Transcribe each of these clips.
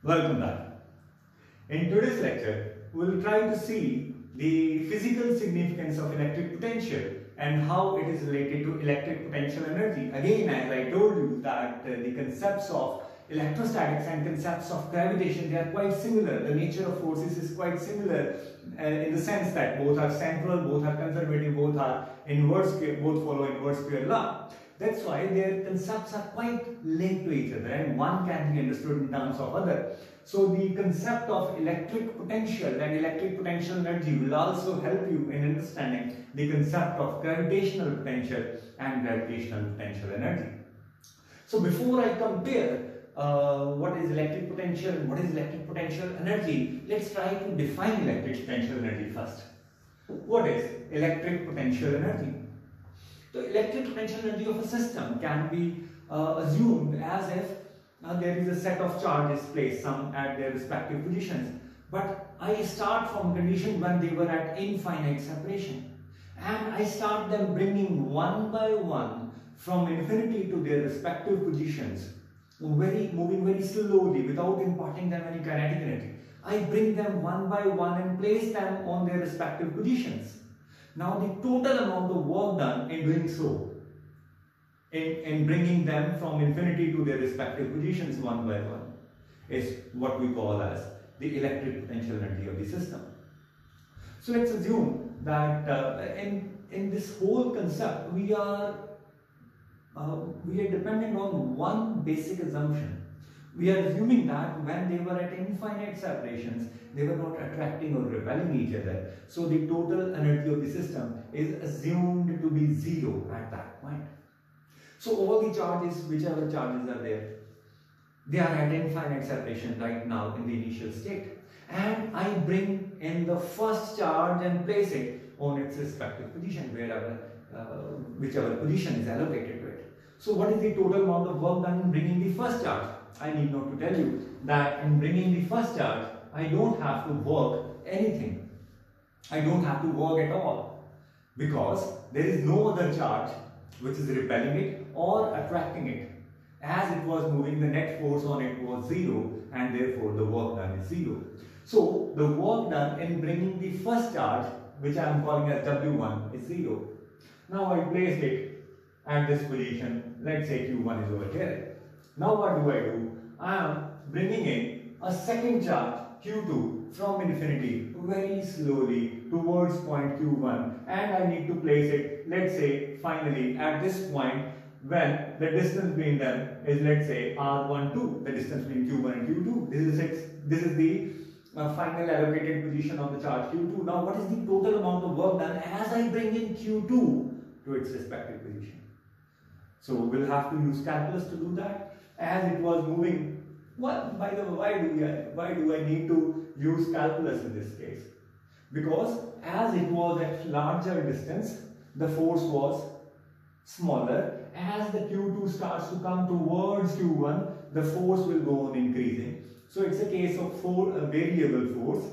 Welcome back. In today's lecture, we will try to see the physical significance of electric potential and how it is related to electric potential energy. Again, as I told you that the concepts of electrostatics and concepts of gravitation, they are quite similar. The nature of forces is quite similar in the sense that both are central, both are conservative, both are inverse, both follow inverse square law. That's why their concepts are quite linked to each other and one can be understood in terms of other. So the concept of electric potential and electric potential energy will also help you in understanding the concept of gravitational potential and gravitational potential energy. So before I compare what is electric potential and what is electric potential energy, let's try to define electric potential energy first. What is electric potential energy? The electric potential energy of a system can be assumed as if there is a set of charges placed, some at their respective positions. But I start from condition when they were at infinite separation. And I start them bringing one by one from infinity to their respective positions, moving very slowly without imparting them any kinetic energy. I bring them one by one and place them on their respective positions. Now the total amount of work done in doing so, in bringing them from infinity to their respective positions one by one, is what we call as the electric potential energy of the system. So let's assume that in this whole concept we are dependent on one basic assumption. We are assuming that when they were at infinite separations, they were not attracting or repelling each other. So the total energy of the system is assumed to be zero at that point. So all the charges, whichever charges are there, they are at infinite separation right now in the initial state. And I bring in the first charge and place it on its respective position, whichever position is allocated to it. So what is the total amount of work done in bringing the first charge? I need not to tell you that in bringing the first charge, I don't have to work anything. I don't have to work at all because there is no other charge which is repelling it or attracting it. As it was moving, the net force on it was zero and therefore the work done is zero. So the work done in bringing the first charge, which I am calling as W1, is zero. Now I place it at this position. Let's say Q1 is over here. Now what do? I am bringing in a second charge Q2 from infinity very slowly towards point Q1 and I need to place it, let's say finally at this point when the distance between them is, let's say, R12, the distance between Q1 and Q2. This is the final allocated position of the charge Q2. Now what is the total amount of work done as I bring in Q2 to its respective position? So we'll have to use calculus to do that. As it was moving, well, by the way, why do I need to use calculus in this case? Because as it was at larger distance, the force was smaller. As the Q2 starts to come towards Q1, the force will go on increasing. So it's a case of a variable force.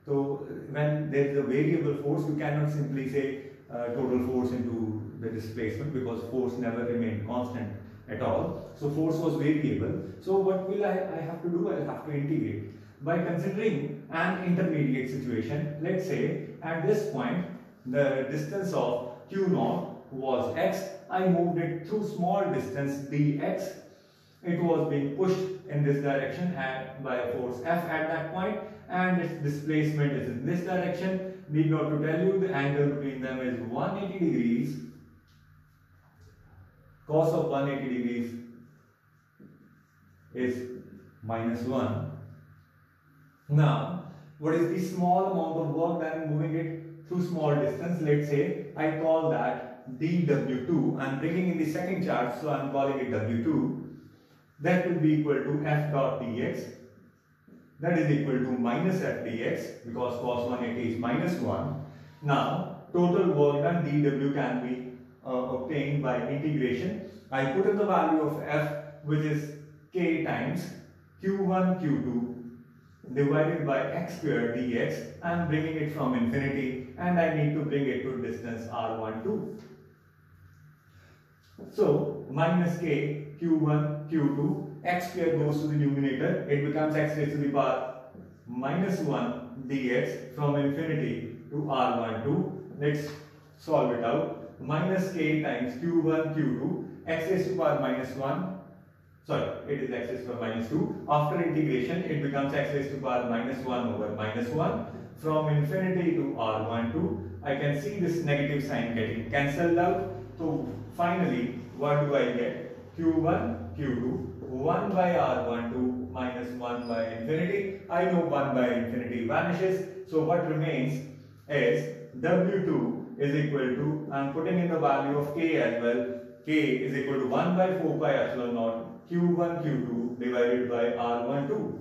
So when there is a variable force, you cannot simply say total force into the displacement because force never remained constant at all. So force was variable. So what will I have to do? I'll have to integrate. By considering an intermediate situation, let's say at this point the distance of Q0 was x. I moved it through small distance dx. It was being pushed in this direction by a force F at that point and its displacement is in this direction. Need not to tell you the angle between them is 180 degrees. Cos of 180 degrees is -1. Now, what is the small amount of work done moving it through small distance? Let's say I call that dW2. I'm bringing in the second charge, so I'm calling it W2. That will be equal to F dot dx. That is equal to minus F dx because cos 180 is -1. Now, total work done dW can be obtained by integration. I put in the value of F, which is K times Q1 Q2 divided by x squared dx. I am bringing it from infinity and I need to bring it to distance R12. So minus K Q1 Q2 x square goes to the numerator, it becomes x raised to the power minus 1 dx from infinity to r12. Let's solve it out. Minus k times q1 q2, x raised to power minus 1, sorry, it is x raised to power minus 2. After integration, it becomes x raised to power minus 1 over minus 1 from infinity to r12. I can see this negative sign getting cancelled out. So finally, what do I get? q1 q2 1 by r12 minus 1 by infinity. I know 1 by infinity vanishes. So what remains is w2 is equal to, I am putting in the value of k as well. K is equal to 1 by 4 pi epsilon naught q1 q2 divided by r12.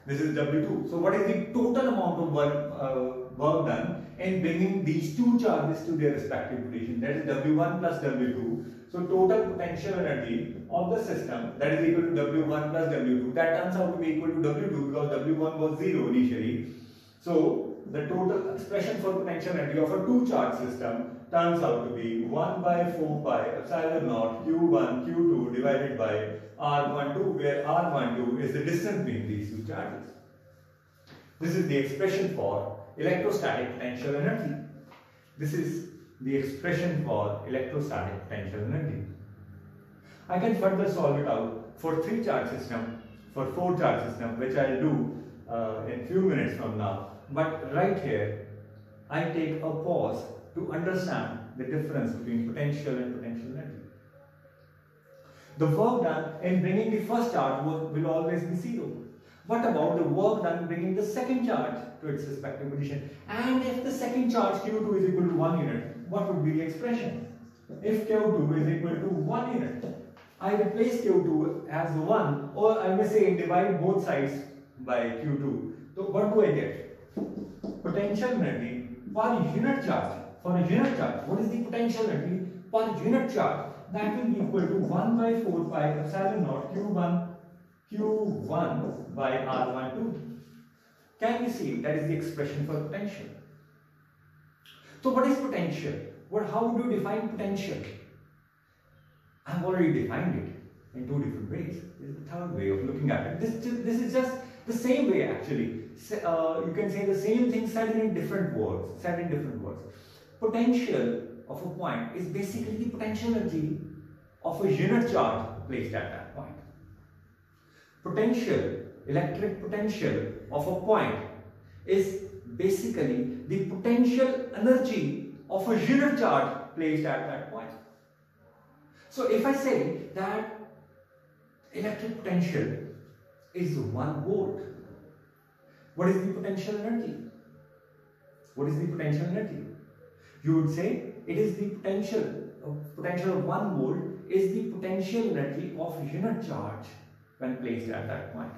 This is w2. So what is the total amount of work done in bringing these two charges to their respective position? That is w1 plus w2. So total potential energy of the system, that is equal to w1 plus w2. That turns out to be equal to w2 because w1 was 0 initially. So the total expression for potential energy of a two charge system turns out to be 1 by 4 pi epsilon naught q1 q2 divided by r12, where r12 is the distance between these two charges. This is the expression for electrostatic potential energy. This is the expression for electrostatic potential energy. I can further solve it out for 3 charge system, for 4 charge system, which I'll do in few minutes from now. But right here, I take a pause to understand the difference between potential and potential energy. The work done in bringing the first charge will always be 0. What about the work done bringing the second charge to its respective position? And if the second charge q2 is equal to 1 unit, what would be the expression? If q2 is equal to 1 unit, I replace q2 as 1, or I may say divide both sides by q2. So what do I get? Potential energy per unit charge. For a unit charge, what is the potential energy per unit charge? That will be equal to 1 by 4 pi epsilon naught q1 by r12. Can you see that is the expression for potential? So what is potential? How do you define potential? I have already defined it in 2 different ways. This is the third way of looking at it. This is just the same way actually. You can say the same thing said in different words. Potential of a point is basically the potential energy of a unit charge placed at that point. Potential, electric potential of a point is basically the potential energy of a unit charge placed at that point. So if I say that electric potential is 1 volt, what is the potential energy? What is the potential energy? You would say it is the potential of 1 volt is the potential energy of unit charge when placed at that point.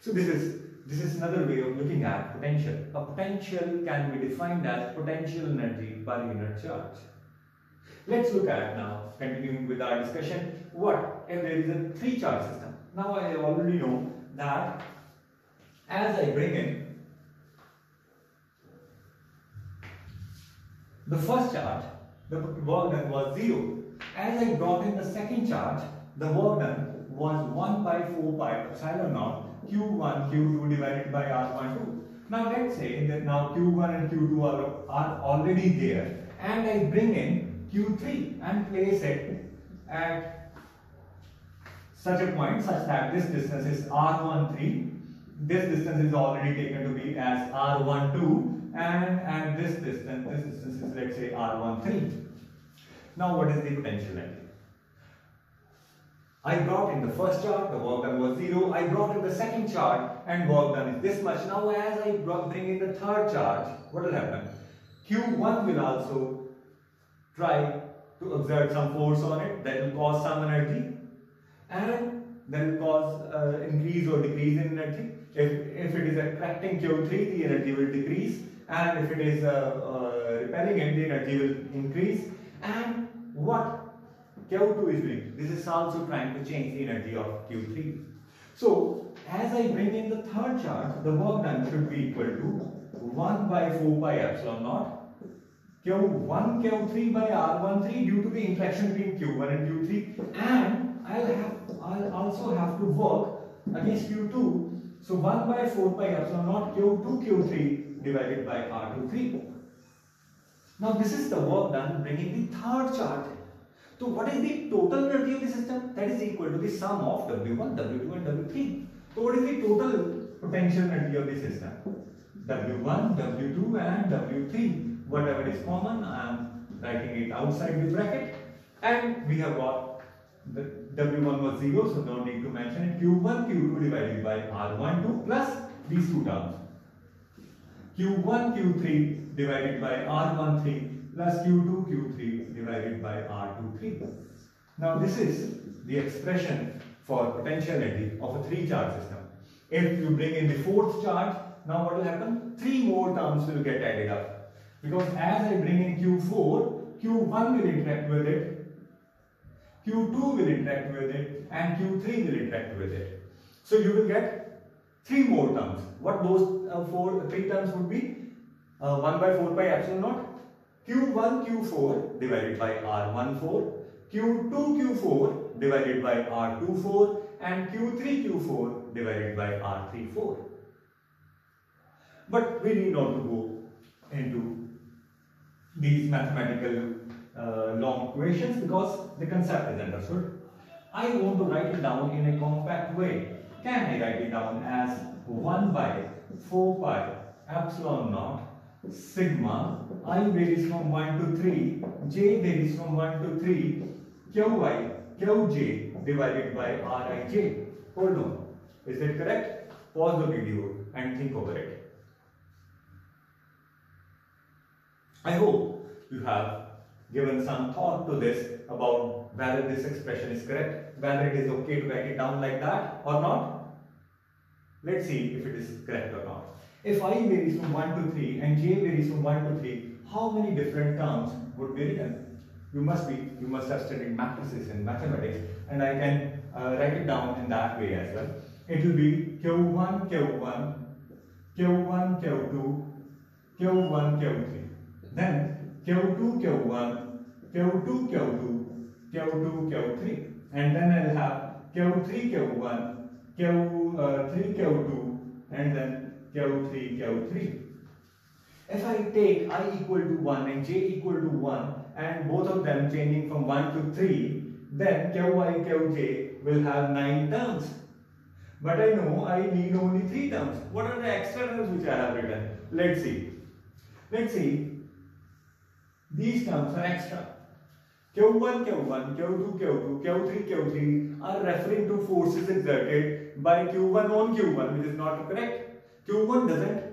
So this is another way of looking at potential. A potential can be defined as potential energy per unit charge. Let's look at now, continuing with our discussion, what if there is a 3 charge system? Now I already know that as I bring in the first charge, the work done was 0. As I brought in the second charge, the work done was 1 by 4 pi epsilon naught q1 q2 divided by r12. Now let's say that now q1 and q2 are already there, and I bring in q3 and place it at such a point such that this distance is r13. This distance is already taken to be as r12, and this distance is, let's say, r13. Now what is the potential energy? I brought in the first charge, the work done was 0. I brought in the second charge and work done is this much. Now as I bring in the third charge, what will happen? Q1 will also try to exert some force on it, that will cause some energy, and that will cause increase or decrease in energy. If it is attracting Q3, the energy will decrease, and if it is repelling it, the energy will increase. And what Q2 is doing, this is also trying to change the energy of Q3. So as I bring in the third charge, the work done should be equal to 1 by 4 pi epsilon naught Q1 Q3 by R13 due to the interaction between Q1 and Q3, and I'll also have to work against Q2. So 1 by 4 pi epsilon naught Q2 Q3 divided by R23. Now this is the work done bringing the third charge. So what is the total energy of the system? That is equal to the sum of W1, W2 and W3. So what is the total potential energy of the system? W1, W2 and W3. Whatever is common, I am writing it outside the bracket. And we have got the W1 was 0, so no need to mention it. Q1, Q2 divided by R12 plus these two terms. Q1, Q3 divided by R13 plus Q2, Q3 divided by R23. Now this is the expression for potential energy of a 3-charge system. If you bring in the 4th charge, now what will happen? 3 more terms will get added up. Because as I bring in Q4, Q1 will interact with it, Q2 will interact with it, and Q3 will interact with it. So you will get 3 more terms. What those 3 terms would be? 1 by 4 pi epsilon naught, Q1 Q4 divided by R14, Q2 Q4 divided by R24, and Q3 Q4 divided by R34. But we need not to go into these mathematical long equations because the concept is understood. I want to write it down in a compact way. Can I write it down as 1 by 4 pi epsilon naught sigma I varies from 1 to 3, j varies from 1 to 3, qi, qj divided by rij. Hold on. Is that correct? Pause the video and think over it. I hope you have given some thought to this about whether this expression is correct, whether it is okay to write it down like that or not. Let's see if it is correct or not. If I varies from 1 to 3 and j varies from 1 to 3, how many different terms would be written? You must have studied matrices in mathematics, and I can write it down in that way as well. It will be Q1, Q1, Q1, Q2, Q1, Q3. Then Q2, Q1, Q2, Q2, Q2, Q3. And then I'll have Q3, Q1, Q3, Q2, and then Q3, Q3. If I take I equal to 1 and j equal to 1 and both of them changing from 1 to 3, then Qi, Qj will have 9 terms. But I know I need only 3 terms. What are the extra terms which I have written? Let's see. Let's see. These terms are extra. Q1, Q1, Q2, Q2, Q3, Q3 are referring to forces exerted by Q1 on Q1, which is not correct. Q1 doesn't,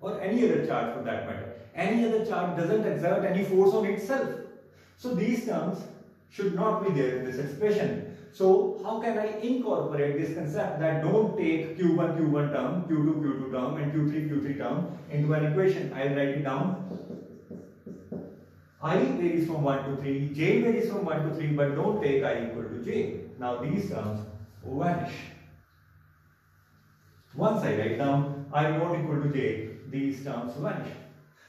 or any other charge for that matter, any other charge doesn't exert any force on itself. So these terms should not be there in this expression. So how can I incorporate this concept that don't take Q1, Q1 term, Q2, Q2 term and Q3, Q3 term into an equation? I'll write it down. I varies from 1 to 3, j varies from 1 to 3, but don't take I equal to j. Now these terms vanish. Once I write down I not equal to j, these terms vanish.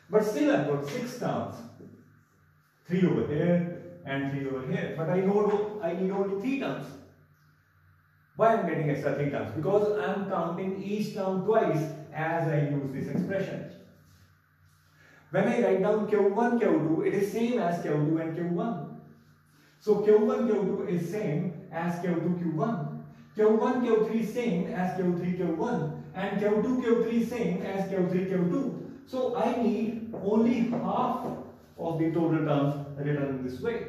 But still I've got 6 terms. 3 over here and 3 over here. But I know I need only 3 terms. Why I'm getting extra 3 terms? Because I'm counting each term twice as I use this expression. When I write down Q1, Q2, it is same as Q2 and Q1. So Q1, Q2 is same as Q2, Q1. Q1, Q3 same as Q3, Q1. And Q2, Q3 same as Q3, Q2. So I need only half of the total terms written in this way.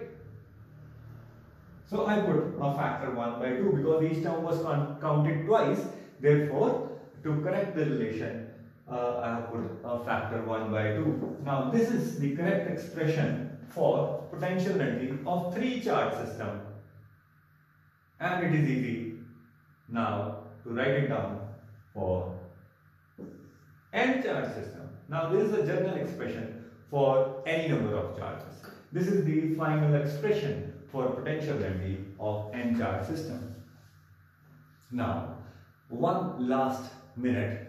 So I put a factor 1 by 2 because each term was counted twice. Therefore, to correct the relation, I have put a factor 1 by 2. Now this is the correct expression for potential energy of 3-charge system. And it is easy now to write it down for n-charge system. Now this is a general expression for any number of charges. This is the final expression for potential energy of n-charge system. Now, one last minute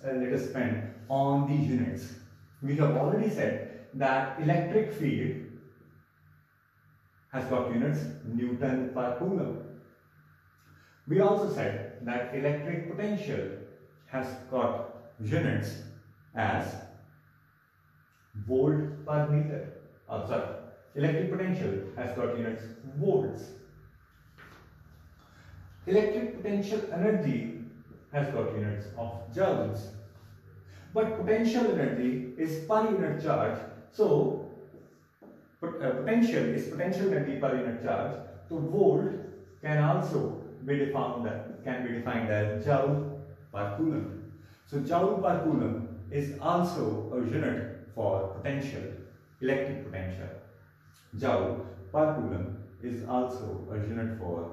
let us spend on these units. We have already said that electric field has got units Newton per Coulomb. We also said that electric potential has got units as volt per meter. Electric potential has got units volts. Electric potential energy has got units of joules. But potential energy is per unit charge. So potential is potential energy per unit charge. So volt can also be defined as joule per coulomb. So joule per coulomb is also a unit for potential, electric potential. Joule per coulomb is also a unit for